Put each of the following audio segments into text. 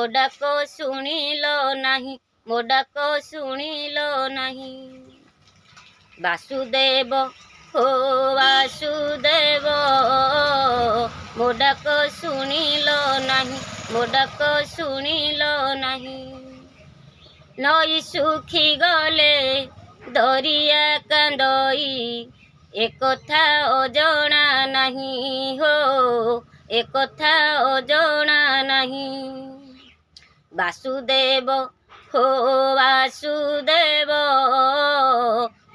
डाक शुणिल नाही, मो डाक शुणिल नाही। वासुदेव हो वासुदेव, मो डाक शुणिल नाही, मो डाक शुणिल नाही। नई सुखी गले दरिया कांदई, एकथा अजणा नहीं हो, एकथा अजणा नहीं। वासुदेव हो वासुदेव,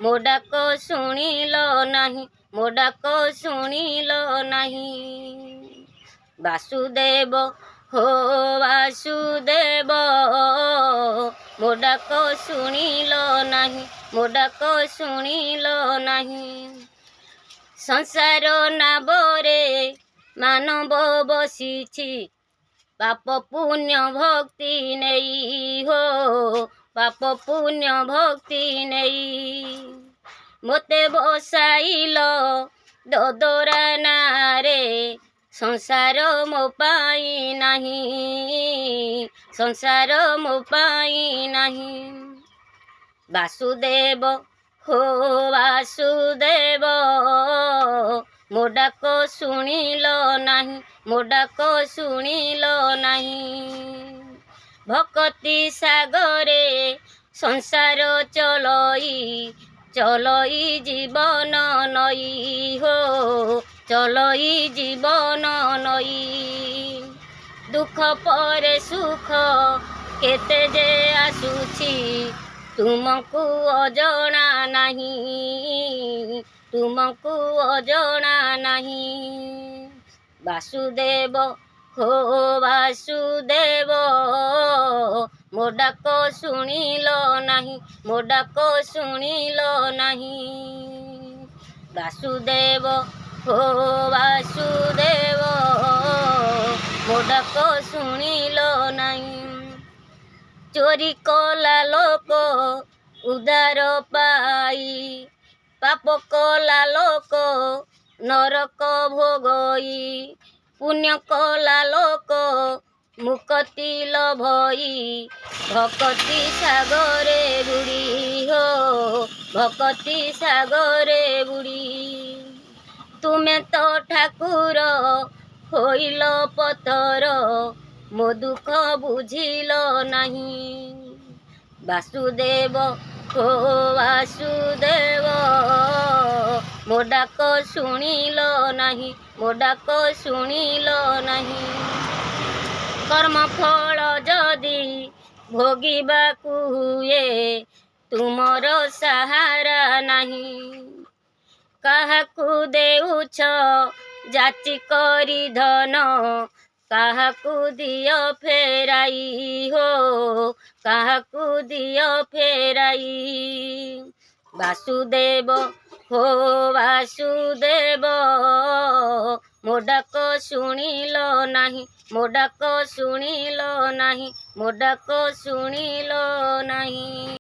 मो डाक शुणिल नाही, मो डाक शुणिल नाही। वासुदेव हो वासुदेव, मो डाक शुणिल नाही, मो डाक शुणिल नाही। संसार नाबरे मानव बसिछि, पाप पुण्य भक्ति नहीं हो, पाप पुण्य भक्ति नहीं। मोते बसाइल ददरा नारे, संसार मो पाई नहीं, संसार मो पाई नहीं। वासुदेव हो वासुदेव, मो डाक शुणिल नाही, मो डाक शुणिल नाही। भक्ति सागरे संसार चलई, चलई जीवन नई हो, चलई जीवन नई। दुख पर सुख केते जे आसुछि, तुमको अजणा नहीं, तुमको अजणा नहीं। वासुदेव हो वासुदेव, मो डाक शुणिल नाही, मो डाक शुणिल नहीं। वासुदेव हो वासुदेव, मो डाक शुणिल नहीं। चोरी कला लोक उदार पाई, पाप कला लोक नरक भोगई। पुण्य कला लोक मुक्ति लभई, भक्ति सागरे बुड़ी हो, भक्ति सागरे बुड़ी। तुमे तो ठाकुर होइल पतर, मो दुख बुझिल नहीं। वासुदेव हो वासुदेव, मो डाक शुणिल नाही, मो डाक शुणिल नहीं। कर्म फल जदि भोगिबाकु हुए, तुमर सहारा नहीं। काहाकु देउछ जाति करी धन, काहाकु दियो फेराई हो, काहाकु दियो फेराई। वासुदेव हो वासुदेव, मो डाक शुणिल नाही, मो डाक शुणिल नाही, मो डाक शुणिल नाही।